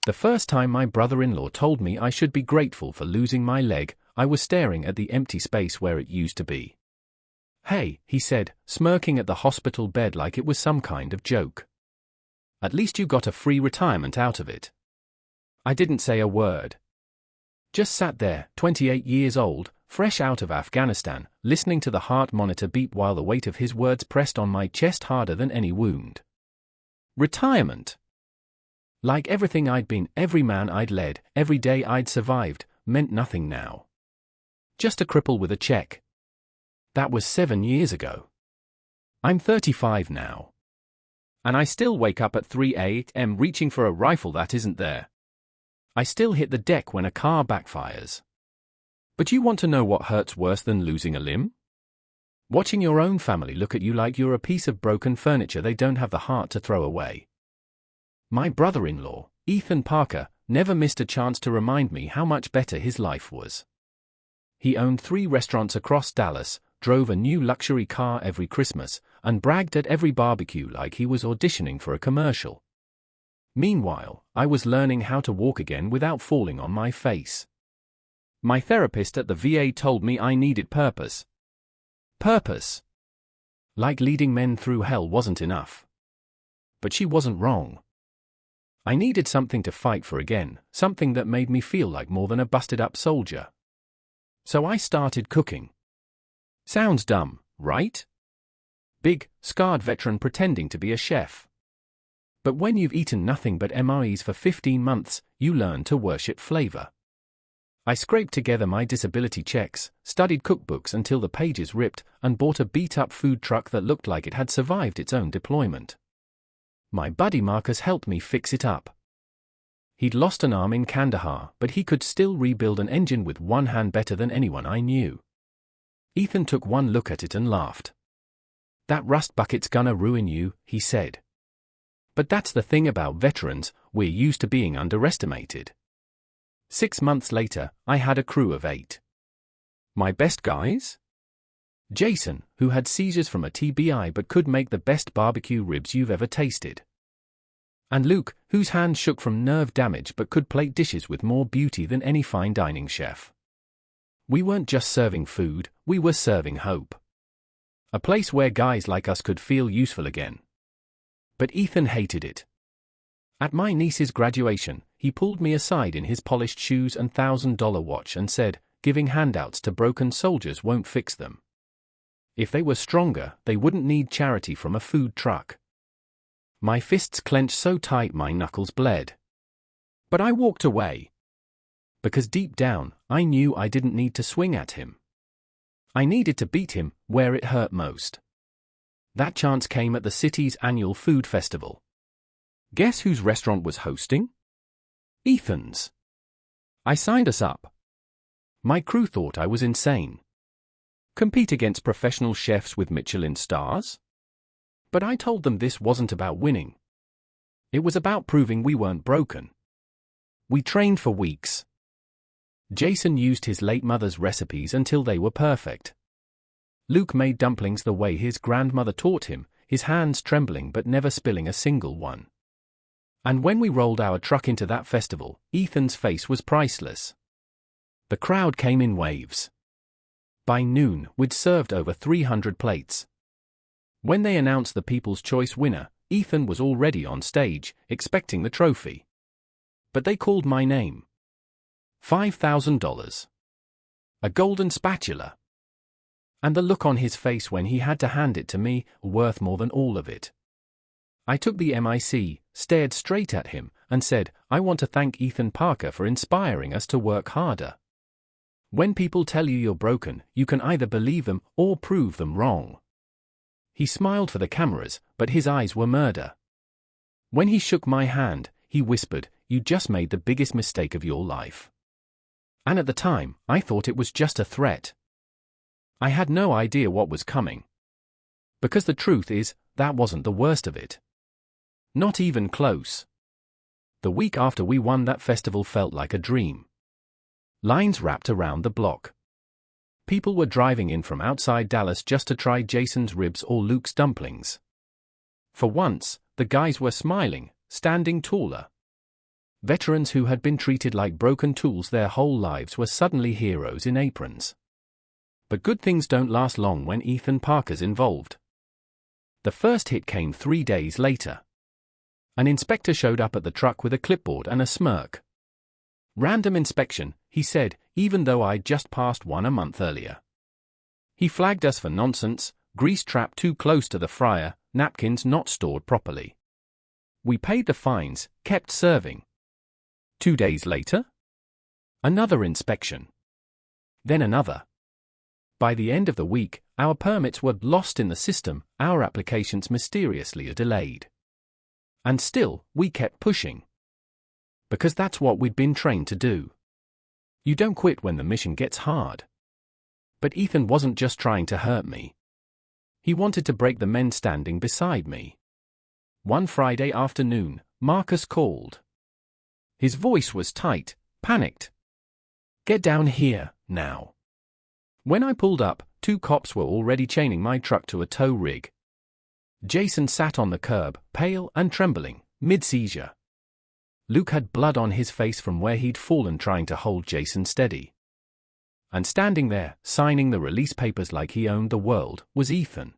The first time my brother-in-law told me I should be grateful for losing my leg, I was staring at the empty space where it used to be. "Hey," he said, smirking at the hospital bed like it was some kind of joke. "At least you got a free retirement out of it." I didn't say a word. Just sat there, 28 years old, fresh out of Afghanistan, listening to the heart monitor beep while the weight of his words pressed on my chest harder than any wound. Retirement. Like everything I'd been, every man I'd led, every day I'd survived, meant nothing now. Just a cripple with a check. That was 7 years ago. I'm 35 now. And I still wake up at 3 a.m. reaching for a rifle that isn't there. I still hit the deck when a car backfires. But you want to know what hurts worse than losing a limb? Watching your own family look at you like you're a piece of broken furniture they don't have the heart to throw away. My brother-in-law, Ethan Parker, never missed a chance to remind me how much better his life was. He owned 3 restaurants across Dallas, drove a new luxury car every Christmas, and bragged at every barbecue like he was auditioning for a commercial. Meanwhile, I was learning how to walk again without falling on my face. My therapist at the VA told me I needed purpose. Purpose. Like leading men through hell wasn't enough. But she wasn't wrong. I needed something to fight for again, something that made me feel like more than a busted-up soldier. So I started cooking. Sounds dumb, right? Big, scarred veteran pretending to be a chef. But when you've eaten nothing but MREs for 15 months, you learn to worship flavor. I scraped together my disability checks, studied cookbooks until the pages ripped, and bought a beat-up food truck that looked like it had survived its own deployment. My buddy Marcus helped me fix it up. He'd lost an arm in Kandahar, but he could still rebuild an engine with one hand better than anyone I knew. Ethan took one look at it and laughed. "That rust bucket's gonna ruin you," he said. But that's the thing about veterans, we're used to being underestimated. 6 months later, I had a crew of 8. My best guys? Jason, who had seizures from a TBI but could make the best barbecue ribs you've ever tasted. And Luke, whose hand shook from nerve damage but could plate dishes with more beauty than any fine dining chef. We weren't just serving food, we were serving hope. A place where guys like us could feel useful again. But Ethan hated it. At my niece's graduation, he pulled me aside in his polished shoes and $1,000 watch and said, "Giving handouts to broken soldiers won't fix them. If they were stronger, they wouldn't need charity from a food truck." My fists clenched so tight my knuckles bled. But I walked away. Because deep down, I knew I didn't need to swing at him. I needed to beat him where it hurt most. That chance came at the city's annual food festival. Guess whose restaurant was hosting? Ethan's. I signed us up. My crew thought I was insane. Compete against professional chefs with Michelin stars? But I told them this wasn't about winning. It was about proving we weren't broken. We trained for weeks. Jason used his late mother's recipes until they were perfect. Luke made dumplings the way his grandmother taught him, his hands trembling but never spilling a single one. And when we rolled our truck into that festival, Ethan's face was priceless. The crowd came in waves. By noon, we'd served over 300 plates. When they announced the People's Choice winner, Ethan was already on stage, expecting the trophy. But they called my name. $5,000. A golden spatula. And the look on his face when he had to hand it to me, worth more than all of it. I took the MIC, stared straight at him, and said, "I want to thank Ethan Parker for inspiring us to work harder." When people tell you you're broken, you can either believe them or prove them wrong. He smiled for the cameras, but his eyes were murder. When he shook my hand, he whispered, "You just made the biggest mistake of your life." And at the time, I thought it was just a threat. I had no idea what was coming. Because the truth is, that wasn't the worst of it. Not even close. The week after we won, that festival felt like a dream. Lines wrapped around the block. People were driving in from outside Dallas just to try Jason's ribs or Luke's dumplings. For once, the guys were smiling, standing taller. Veterans who had been treated like broken tools their whole lives were suddenly heroes in aprons. But good things don't last long when Ethan Parker's involved. The first hit came 3 days later. An inspector showed up at the truck with a clipboard and a smirk. "Random inspection," he said, even though I'd just passed one a month earlier. He flagged us for nonsense, grease trap too close to the fryer, napkins not stored properly. We paid the fines, kept serving. 2 days later? Another inspection. Then another. By the end of the week, our permits were lost in the system, our applications mysteriously delayed. And still, we kept pushing. Because that's what we'd been trained to do. You don't quit when the mission gets hard. But Ethan wasn't just trying to hurt me. He wanted to break the men standing beside me. One Friday afternoon, Marcus called. His voice was tight, panicked. "Get down here, now." When I pulled up, 2 cops were already chaining my truck to a tow rig. Jason sat on the curb, pale and trembling, mid-seizure. Luke had blood on his face from where he'd fallen trying to hold Jason steady. And standing there, signing the release papers like he owned the world, was Ethan.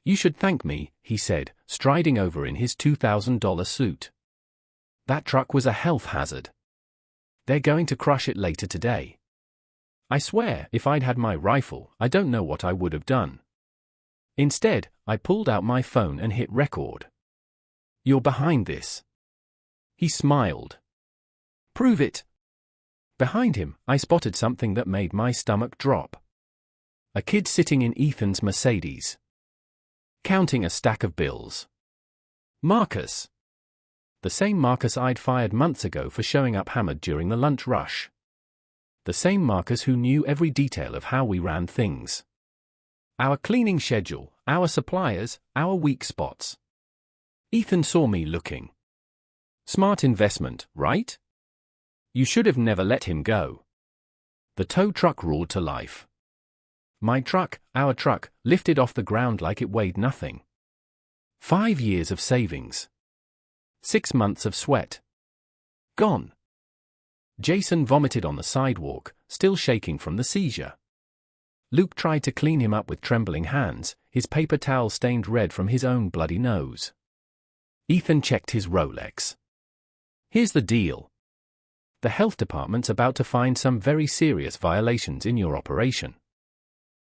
"You should thank me," he said, striding over in his $2,000 suit. "That truck was a health hazard. They're going to crush it later today. I swear, if I'd had my rifle, I don't know what I would have done." Instead, I pulled out my phone and hit record. "You're behind this." He smiled. "Prove it." Behind him, I spotted something that made my stomach drop. A kid sitting in Ethan's Mercedes, counting a stack of bills. Marcus. The same Marcus I'd fired months ago for showing up hammered during the lunch rush. The same Marcus who knew every detail of how we ran things. Our cleaning schedule, our suppliers, our weak spots. Ethan saw me looking. Smart investment, right? You should have never let him go. The tow truck roared to life. My truck, our truck, lifted off the ground like it weighed nothing. 5 years of savings. 6 months of sweat. Gone. Jason vomited on the sidewalk, still shaking from the seizure. Luke tried to clean him up with trembling hands, his paper towel stained red from his own bloody nose. Ethan checked his Rolex. "Here's the deal. The health department's about to find some very serious violations in your operation.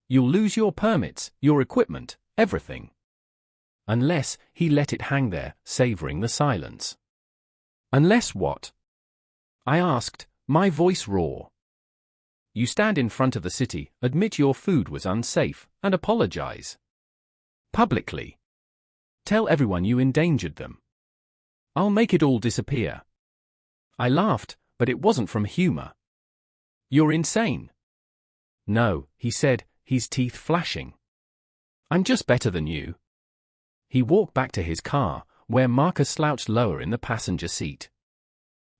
You'll lose your permits, your equipment, everything." Unless, he let it hang there, savoring the silence. "Unless what?" I asked, my voice raw. "You stand in front of the city, admit your food was unsafe, and apologize. Publicly. Tell everyone you endangered them. I'll make it all disappear." I laughed, but it wasn't from humor. "You're insane." "No," he said, his teeth flashing. "I'm just better than you." He walked back to his car, where Marcus slouched lower in the passenger seat.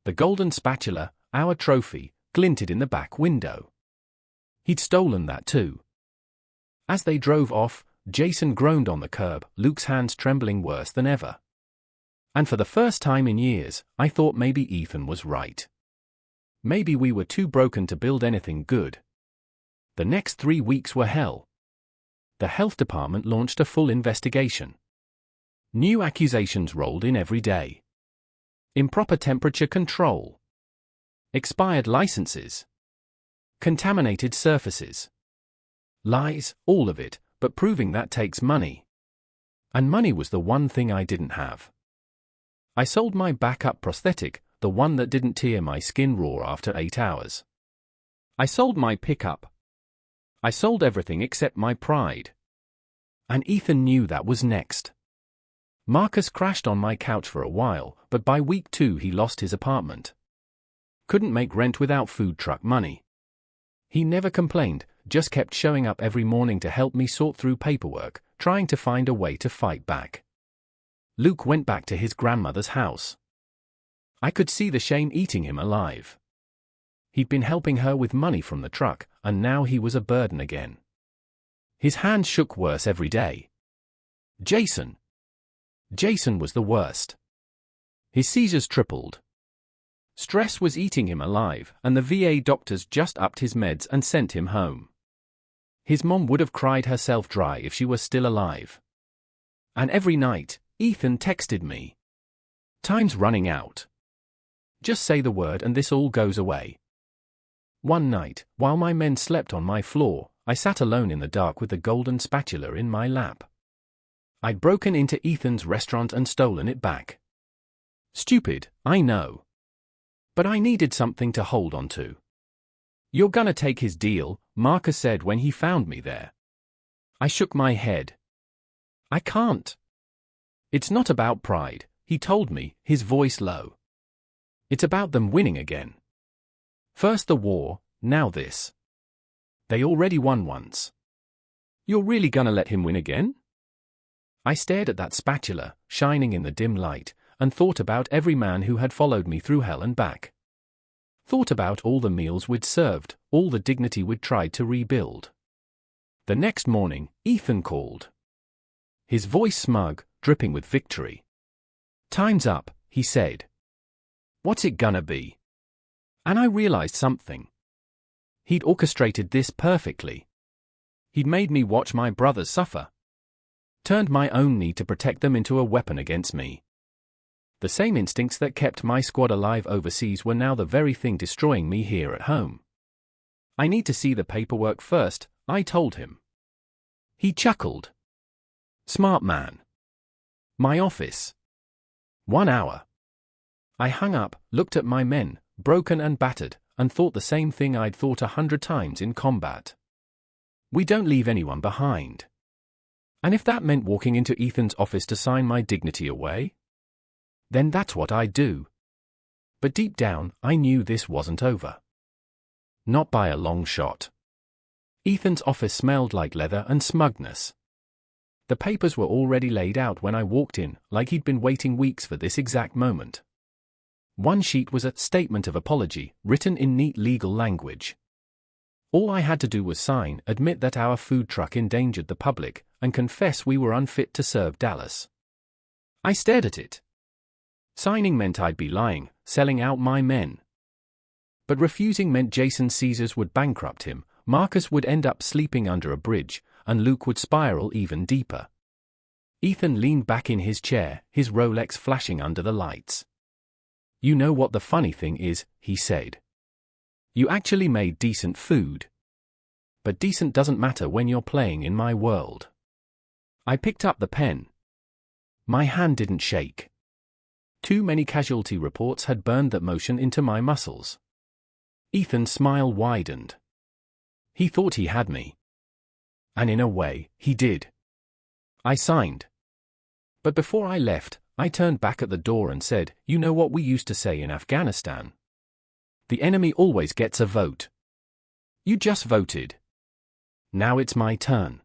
The golden spatula, our trophy, glinted in the back window. He'd stolen that too. As they drove off, Jason groaned on the curb, Luke's hands trembling worse than ever. And for the first time in years, I thought maybe Ethan was right. Maybe we were too broken to build anything good. The next 3 weeks were hell. The health department launched a full investigation. New accusations rolled in every day. Improper temperature control. Expired licenses. Contaminated surfaces. Lies, all of it, but proving that takes money. And money was the one thing I didn't have. I sold my backup prosthetic, the one that didn't tear my skin raw after 8 hours. I sold my pickup. I sold everything except my pride. And Ethan knew that was next. Marcus crashed on my couch for a while, but by week 2 he lost his apartment. Couldn't make rent without food truck money. He never complained, just kept showing up every morning to help me sort through paperwork, trying to find a way to fight back. Luke went back to his grandmother's house. I could see the shame eating him alive. He'd been helping her with money from the truck, and now he was a burden again. His hands shook worse every day. Jason was the worst. His seizures tripled. Stress was eating him alive, and the VA doctors just upped his meds and sent him home. His mom would have cried herself dry if she was still alive. And every night, Ethan texted me. "Time's running out. Just say the word and this all goes away." One night, while my men slept on my floor, I sat alone in the dark with the golden spatula in my lap. I'd broken into Ethan's restaurant and stolen it back. Stupid, I know. But I needed something to hold on to. "You're gonna take his deal," Marcus said when he found me there. I shook my head. "I can't." "It's not about pride," he told me, his voice low. "It's about them winning again. First the war, now this. They already won once. You're really gonna let him win again?" I stared at that spatula, shining in the dim light, and thought about every man who had followed me through hell and back. Thought about all the meals we'd served, all the dignity we'd tried to rebuild. The next morning, Ethan called. His voice smug, dripping with victory. "Time's up," he said. "What's it gonna be?" And I realized something. He'd orchestrated this perfectly. He'd made me watch my brothers suffer. Turned my own need to protect them into a weapon against me. The same instincts that kept my squad alive overseas were now the very thing destroying me here at home. "I need to see the paperwork first," I told him. He chuckled. "Smart man. My office. 1 hour." I hung up, looked at my men, broken and battered, and thought the same thing I'd thought 100 times in combat. We don't leave anyone behind. And if that meant walking into Ethan's office to sign my dignity away, then that's what I'd do. But deep down, I knew this wasn't over. Not by a long shot. Ethan's office smelled like leather and smugness. The papers were already laid out when I walked in, like he'd been waiting weeks for this exact moment. One sheet was a statement of apology, written in neat legal language. All I had to do was sign, admit that our food truck endangered the public, and confess we were unfit to serve Dallas. I stared at it. Signing meant I'd be lying, selling out my men. But refusing meant Jason Caesars would bankrupt him, Marcus would end up sleeping under a bridge, and Luke would spiral even deeper. Ethan leaned back in his chair, his Rolex flashing under the lights. "You know what the funny thing is," he said. "You actually made decent food. But decent doesn't matter when you're playing in my world." I picked up the pen. My hand didn't shake. Too many casualty reports had burned that motion into my muscles. Ethan's smile widened. He thought he had me. And in a way, he did. I signed. But before I left, I turned back at the door and said, "You know what we used to say in Afghanistan? The enemy always gets a vote. You just voted. Now it's my turn."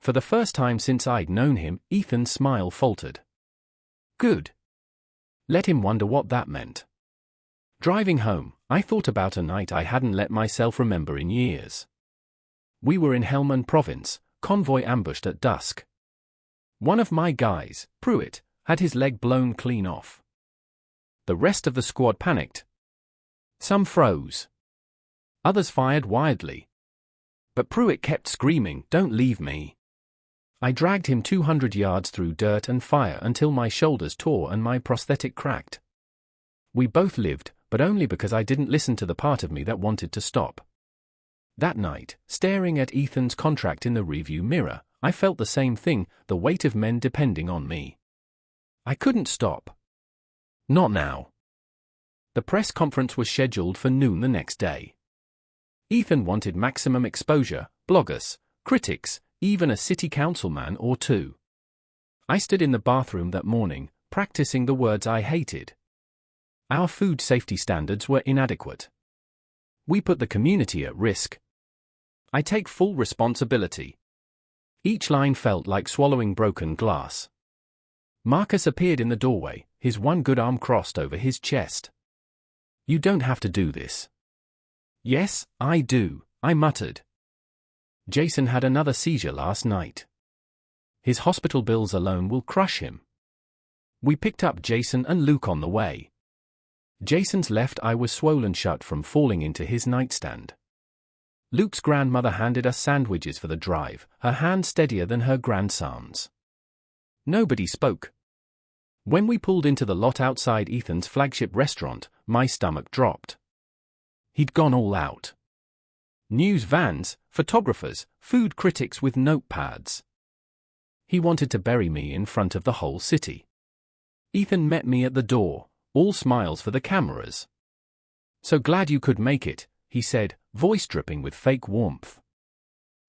For the first time since I'd known him, Ethan's smile faltered. Good. Let him wonder what that meant. Driving home, I thought about a night I hadn't let myself remember in years. We were in Helmand Province, convoy ambushed at dusk. One of my guys, Pruitt, had his leg blown clean off. The rest of the squad panicked. Some froze. Others fired wildly. But Pruitt kept screaming, "Don't leave me." I dragged him 200 yards through dirt and fire until my shoulders tore and my prosthetic cracked. We both lived, but only because I didn't listen to the part of me that wanted to stop. That night, staring at Ethan's contract in the rearview mirror, I felt the same thing, the weight of men depending on me. I couldn't stop. Not now. The press conference was scheduled for noon the next day. Ethan wanted maximum exposure, bloggers, critics, even a city councilman or two. I stood in the bathroom that morning, practicing the words I hated. Our food safety standards were inadequate. We put the community at risk. I take full responsibility. Each line felt like swallowing broken glass. Marcus appeared in the doorway, his one good arm crossed over his chest. "You don't have to do this." "Yes, I do," I muttered. Jason had another seizure last night. His hospital bills alone will crush him. We picked up Jason and Luke on the way. Jason's left eye was swollen shut from falling into his nightstand. Luke's grandmother handed us sandwiches for the drive, her hand steadier than her grandson's. Nobody spoke. When we pulled into the lot outside Ethan's flagship restaurant, my stomach dropped. He'd gone all out. News vans, photographers, food critics with notepads. He wanted to bury me in front of the whole city. Ethan met me at the door, all smiles for the cameras. "So glad you could make it," he said, voice dripping with fake warmth.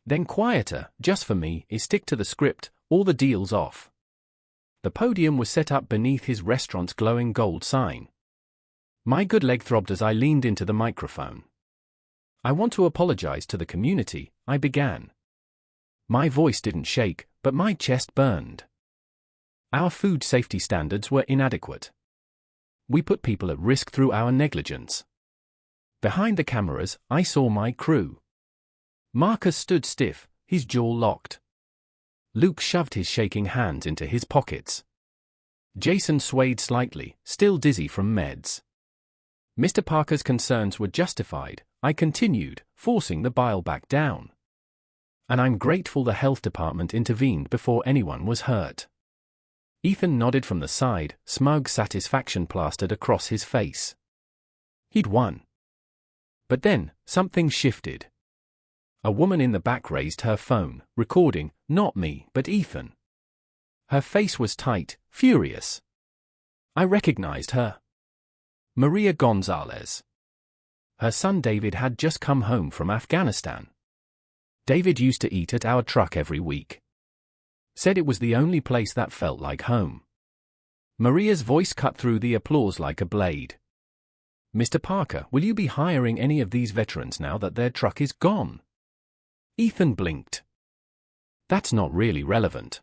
"Then quieter, just for me, is stick to the script, or the deal's off." The podium was set up beneath his restaurant's glowing gold sign. My good leg throbbed as I leaned into the microphone. "I want to apologize to the community," I began. My voice didn't shake, but my chest burned. Our food safety standards were inadequate. We put people at risk through our negligence. Behind the cameras, I saw my crew. Marcus stood stiff, his jaw locked. Luke shoved his shaking hands into his pockets. Jason swayed slightly, still dizzy from meds. Mr. Parker's concerns were justified, I continued, forcing the bile back down. And I'm grateful the health department intervened before anyone was hurt. Ethan nodded from the side, smug satisfaction plastered across his face. He'd won. But then, something shifted. A woman in the back raised her phone, recording, not me, but Ethan. Her face was tight, furious. I recognized her. Maria Gonzalez. Her son David had just come home from Afghanistan. David used to eat at our truck every week. Said it was the only place that felt like home. Maria's voice cut through the applause like a blade. "Mr. Parker, will you be hiring any of these veterans now that their truck is gone?" Ethan blinked. "That's not really relevant."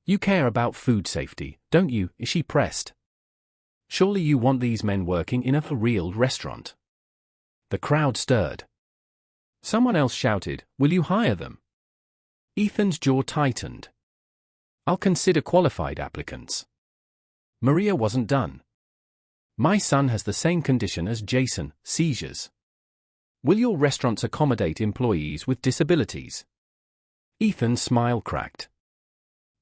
"You care about food safety, don't you?" she pressed. "Surely you want these men working in a for-real restaurant." The crowd stirred. Someone else shouted, "Will you hire them?" Ethan's jaw tightened. "I'll consider qualified applicants." Maria wasn't done. "My son has the same condition as Jason, seizures. Will your restaurants accommodate employees with disabilities?" Ethan's smile cracked.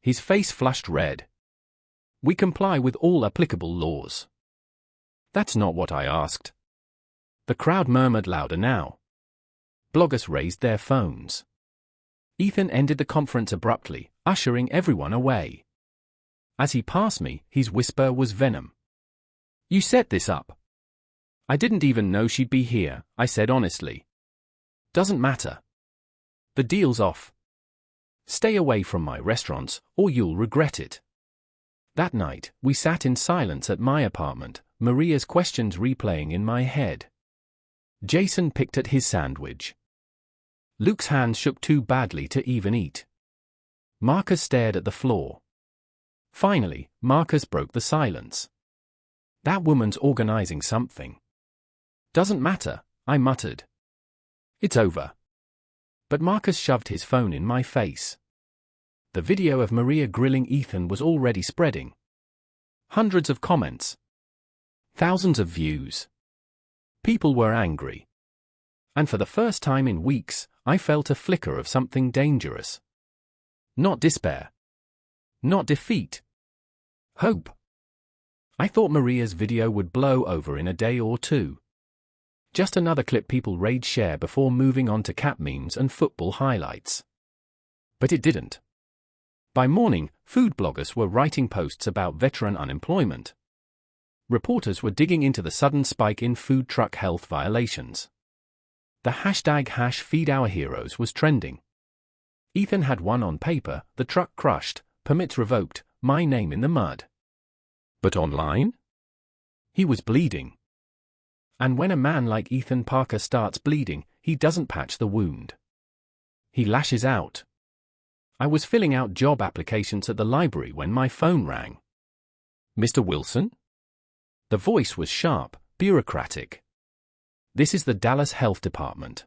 His face flushed red. "We comply with all applicable laws." "That's not what I asked." The crowd murmured louder now. Bloggers raised their phones. Ethan ended the conference abruptly, ushering everyone away. As he passed me, his whisper was venom. "You set this up." "I didn't even know she'd be here," I said honestly. "Doesn't matter. The deal's off. Stay away from my restaurants, or you'll regret it." That night, we sat in silence at my apartment, Maria's questions replaying in my head. Jason picked at his sandwich. Luke's hands shook too badly to even eat. Marcus stared at the floor. Finally, Marcus broke the silence. "That woman's organizing something." "Doesn't matter," I muttered. "It's over." But Marcus shoved his phone in my face. The video of Maria grilling Ethan was already spreading. Hundreds of comments. Thousands of views. People were angry. And for the first time in weeks, I felt a flicker of something dangerous. Not despair. Not defeat. Hope. I thought Maria's video would blow over in a day or two. Just another clip people rage share before moving on to cat memes and football highlights. But it didn't. By morning, food bloggers were writing posts about veteran unemployment. Reporters were digging into the sudden spike in food truck health violations. The hashtag #FeedOurHeroes was trending. Ethan had one on paper, the truck crushed, permits revoked, my name in the mud. But online? He was bleeding. And when a man like Ethan Parker starts bleeding, he doesn't patch the wound. He lashes out. I was filling out job applications at the library when my phone rang. "Mr. Wilson?" The voice was sharp, bureaucratic. "This is the Dallas Health Department.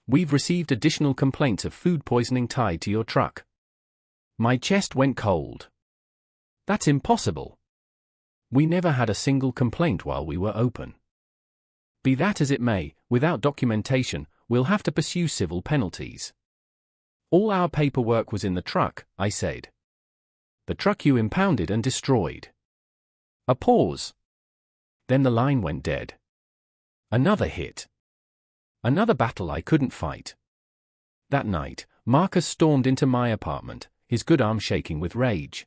We've received additional complaints of food poisoning tied to your truck." My chest went cold. "That's impossible." We never had a single complaint while we were open. Be that as it may, without documentation, we'll have to pursue civil penalties. All our paperwork was in the truck, I said. The truck you impounded and destroyed. A pause. Then the line went dead. Another hit. Another battle I couldn't fight. That night, Marcus stormed into my apartment, his good arm shaking with rage.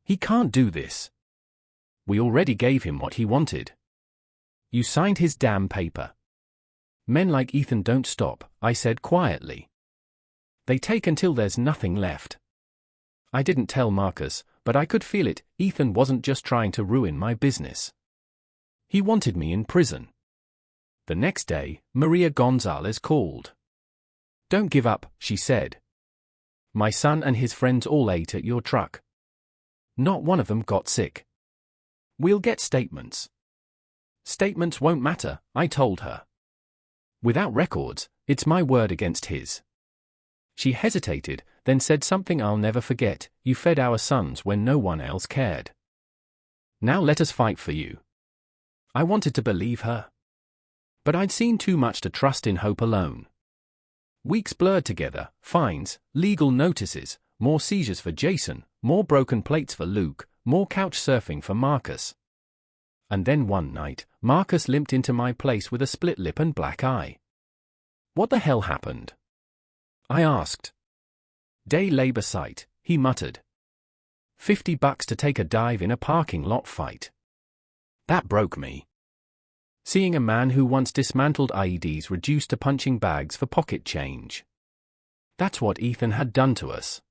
He can't do this. We already gave him what he wanted. You signed his damn paper. Men like Ethan don't stop, I said quietly. They take until there's nothing left. I didn't tell Marcus, but I could feel it. Ethan wasn't just trying to ruin my business. He wanted me in prison. The next day, Maria Gonzalez called. Don't give up, she said. My son and his friends all ate at your truck. Not one of them got sick. We'll get statements. Statements won't matter, I told her. Without records, it's my word against his. She hesitated, then said something I'll never forget. You fed our sons when no one else cared. Now let us fight for you. I wanted to believe her. But I'd seen too much to trust in hope alone. Weeks blurred together, fines, legal notices, more seizures for Jason, more broken plates for Luke, more couch surfing for Marcus. And then one night, Marcus limped into my place with a split lip and black eye. What the hell happened? I asked. Day labor site, he muttered. $50 to take a dive in a parking lot fight. That broke me. Seeing a man who once dismantled IEDs reduced to punching bags for pocket change. That's what Ethan had done to us.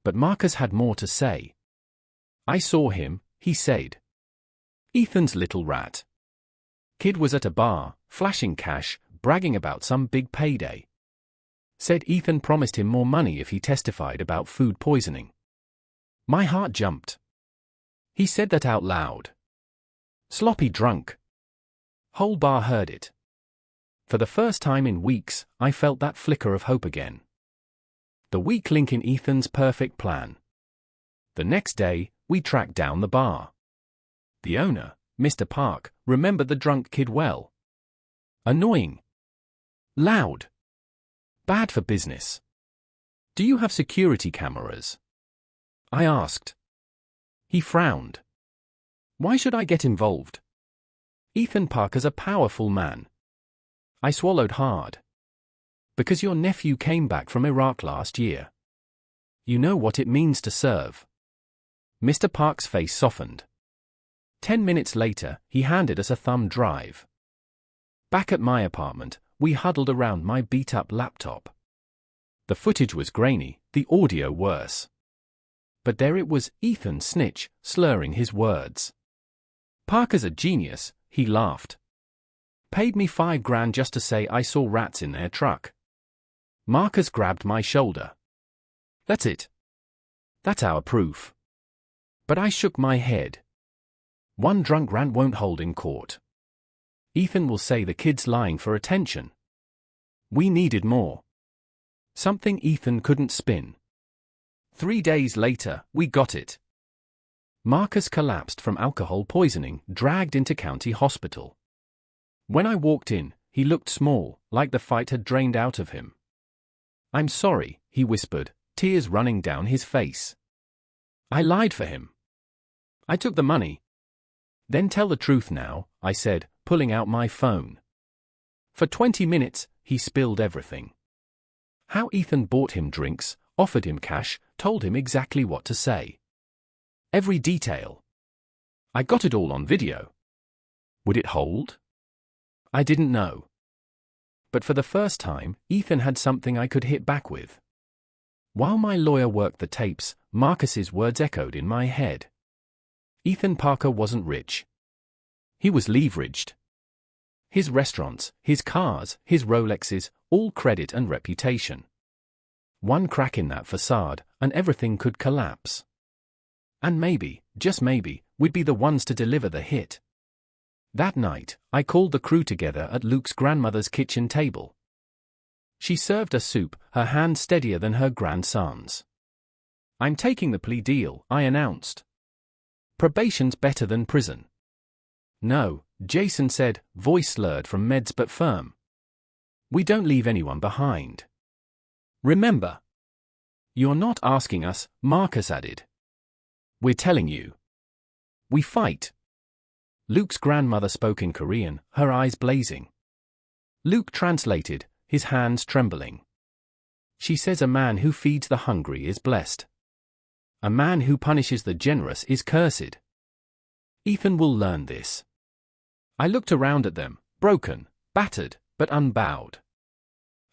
But Marcus had more to say. I saw him, he said. Ethan's little rat. Kid was at a bar, flashing cash, bragging about some big payday. Said Ethan promised him more money if he testified about food poisoning. My heart jumped. He said that out loud. Sloppy drunk. Whole bar heard it. For the first time in weeks, I felt that flicker of hope again. The weak link in Ethan's perfect plan. The next day, we tracked down the bar. The owner, Mr. Park, remembered the drunk kid well. Annoying. Loud. Bad for business. Do you have security cameras? I asked. He frowned. Why should I get involved? Ethan Parker's a powerful man. I swallowed hard. Because your nephew came back from Iraq last year. You know what it means to serve. Mr. Park's face softened. 10 minutes later, he handed us a thumb drive. Back at my apartment, we huddled around my beat-up laptop. The footage was grainy, the audio worse. But there it was, Ethan snitch, slurring his words. Parker's a genius, he laughed. Paid me $5,000 just to say I saw rats in their truck. Marcus grabbed my shoulder. That's it. That's our proof. But I shook my head. One drunk rant won't hold in court. Ethan will say the kid's lying for attention. We needed more. Something Ethan couldn't spin. 3 days later, we got it. Marcus collapsed from alcohol poisoning, dragged into county hospital. When I walked in, he looked small, like the fight had drained out of him. I'm sorry, he whispered, tears running down his face. I lied for him. I took the money. Then tell the truth now, I said, pulling out my phone. For 20 minutes, he spilled everything. How Ethan bought him drinks, offered him cash, told him exactly what to say. Every detail. I got it all on video. Would it hold? I didn't know. But for the first time, Ethan had something I could hit back with. While my lawyer worked the tapes, Marcus's words echoed in my head. Ethan Parker wasn't rich. He was leveraged. His restaurants, his cars, his Rolexes, all credit and reputation. One crack in that facade, and everything could collapse. And maybe, just maybe, we'd be the ones to deliver the hit. That night, I called the crew together at Luke's grandmother's kitchen table. She served us soup, her hand steadier than her grandson's. I'm taking the plea deal, I announced. Probation's better than prison. No, Jason said, voice slurred from meds but firm. We don't leave anyone behind. Remember. You're not asking us, Marcus added. We're telling you. We fight. Luke's grandmother spoke in Korean, her eyes blazing. Luke translated, his hands trembling. She says a man who feeds the hungry is blessed. A man who punishes the generous is cursed. Ethan will learn this. I looked around at them, broken, battered, but unbowed.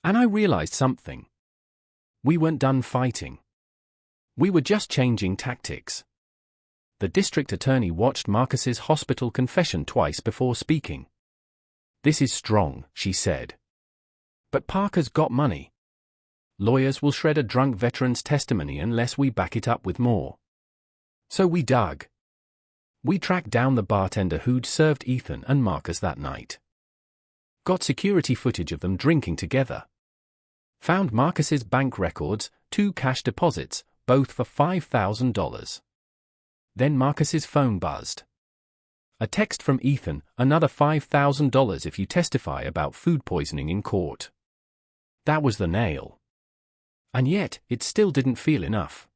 And I realized something. We weren't done fighting. We were just changing tactics. The district attorney watched Marcus's hospital confession twice before speaking. This is strong, she said. But Parker's got money. Lawyers will shred a drunk veteran's testimony unless we back it up with more. So we dug. We tracked down the bartender who'd served Ethan and Marcus that night. Got security footage of them drinking together. Found Marcus's bank records, 2 cash deposits, both for $5,000. Then Marcus's phone buzzed. A text from Ethan, another $5,000 if you testify about food poisoning in court. That was the nail. And yet, it still didn't feel enough.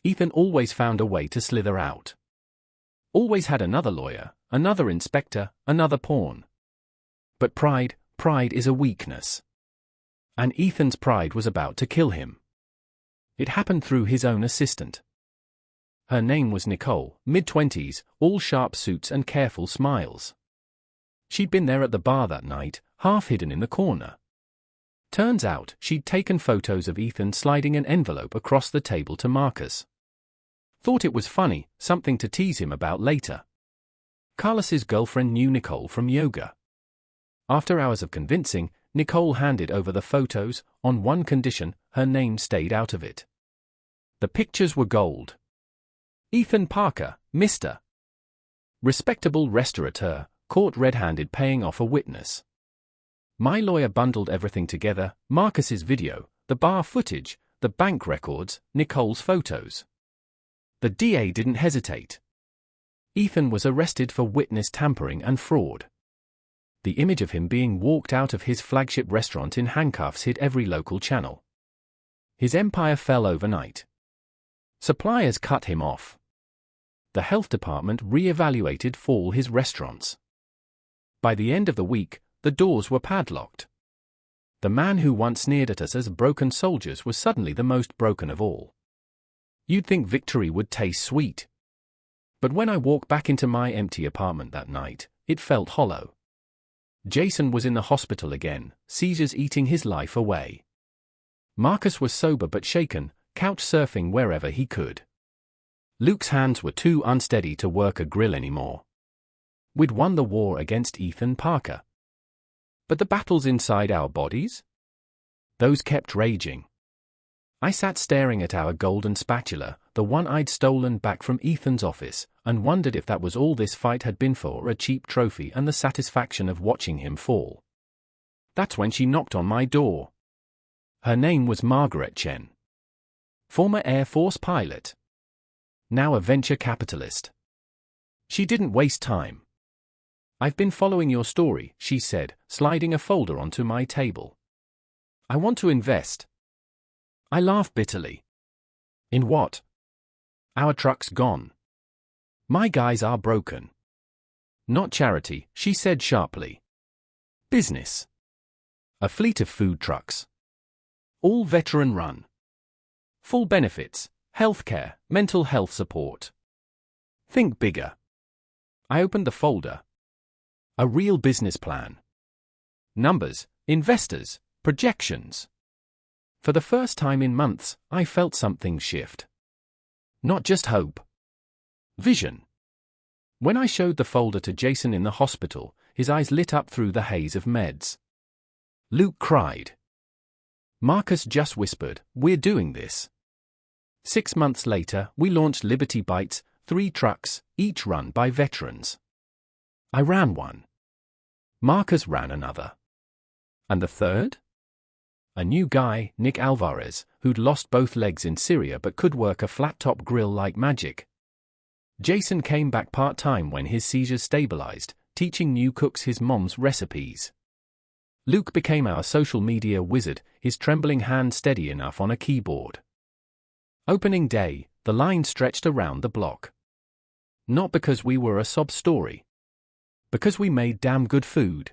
Ethan always found a way to slither out. Always had another lawyer, another inspector, another pawn. But pride is a weakness. And Ethan's pride was about to kill him. It happened through his own assistant. Her name was Nicole, mid-20s, all sharp suits and careful smiles. She'd been there at the bar that night, half hidden in the corner. Turns out, she'd taken photos of Ethan sliding an envelope across the table to Marcus. Thought it was funny, something to tease him about later. Carlos's girlfriend knew Nicole from yoga. After hours of convincing, Nicole handed over the photos, on one condition, her name stayed out of it. The pictures were gold. Ethan Parker, Mr. Respectable restaurateur, caught red-handed paying off a witness. My lawyer bundled everything together, Marcus's video, the bar footage, the bank records, Nicole's photos. The DA didn't hesitate. Ethan was arrested for witness tampering and fraud. The image of him being walked out of his flagship restaurant in handcuffs hit every local channel. His empire fell overnight. Suppliers cut him off. The health department re-evaluated all his restaurants. By the end of the week, the doors were padlocked. The man who once sneered at us as broken soldiers was suddenly the most broken of all. You'd think victory would taste sweet. But when I walked back into my empty apartment that night, it felt hollow. Jason was in the hospital again, seizures eating his life away. Marcus was sober but shaken, couch surfing wherever he could. Luke's hands were too unsteady to work a grill anymore. We'd won the war against Ethan Parker. But the battles inside our bodies? Those kept raging. I sat staring at our golden spatula, the one I'd stolen back from Ethan's office, and wondered if that was all this fight had been for, a cheap trophy and the satisfaction of watching him fall. That's when she knocked on my door. Her name was Margaret Chen. Former Air Force pilot. Now a venture capitalist. She didn't waste time. I've been following your story, she said, sliding a folder onto my table. I want to invest. I laughed bitterly. In what? Our truck's gone. My guys are broken. Not charity, she said sharply. Business. A fleet of food trucks. All veteran-run. Full benefits, healthcare, mental health support. Think bigger. I opened the folder. A real business plan. Numbers, investors, projections. For the first time in months, I felt something shift. Not just hope. Vision. When I showed the folder to Jason in the hospital, his eyes lit up through the haze of meds. Luke cried. Marcus just whispered, "We're doing this." 6 months later, we launched Liberty Bites, 3 trucks, each run by veterans. I ran one. Marcus ran another. And the third? A new guy, Nick Alvarez, who'd lost both legs in Syria but could work a flat-top grill like magic. Jason came back part-time when his seizures stabilized, teaching new cooks his mom's recipes. Luke became our social media wizard, his trembling hand steady enough on a keyboard. Opening day, the line stretched around the block. Not because we were a sob story. Because we made damn good food.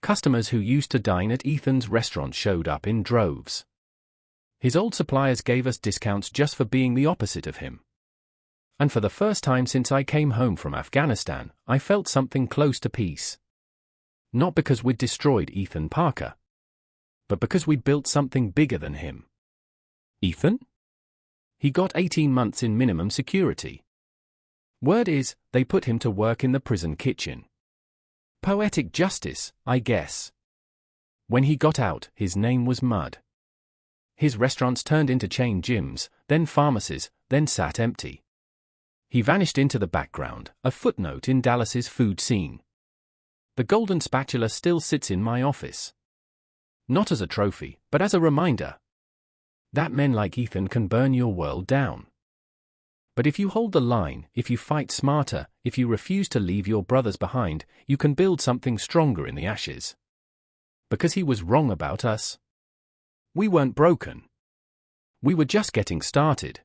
Customers who used to dine at Ethan's restaurant showed up in droves. His old suppliers gave us discounts just for being the opposite of him. And for the first time since I came home from Afghanistan, I felt something close to peace. Not because we'd destroyed Ethan Parker, but because we'd built something bigger than him. Ethan? He got 18 months in minimum security. Word is, they put him to work in the prison kitchen. Poetic justice, I guess. When he got out, his name was Mud. His restaurants turned into chain gyms, then pharmacies, then sat empty. He vanished into the background, a footnote in Dallas's food scene. The golden spatula still sits in my office. Not as a trophy, but as a reminder that men like Ethan can burn your world down. But if you hold the line, if you fight smarter, if you refuse to leave your brothers behind, you can build something stronger in the ashes. Because he was wrong about us. We weren't broken. We were just getting started.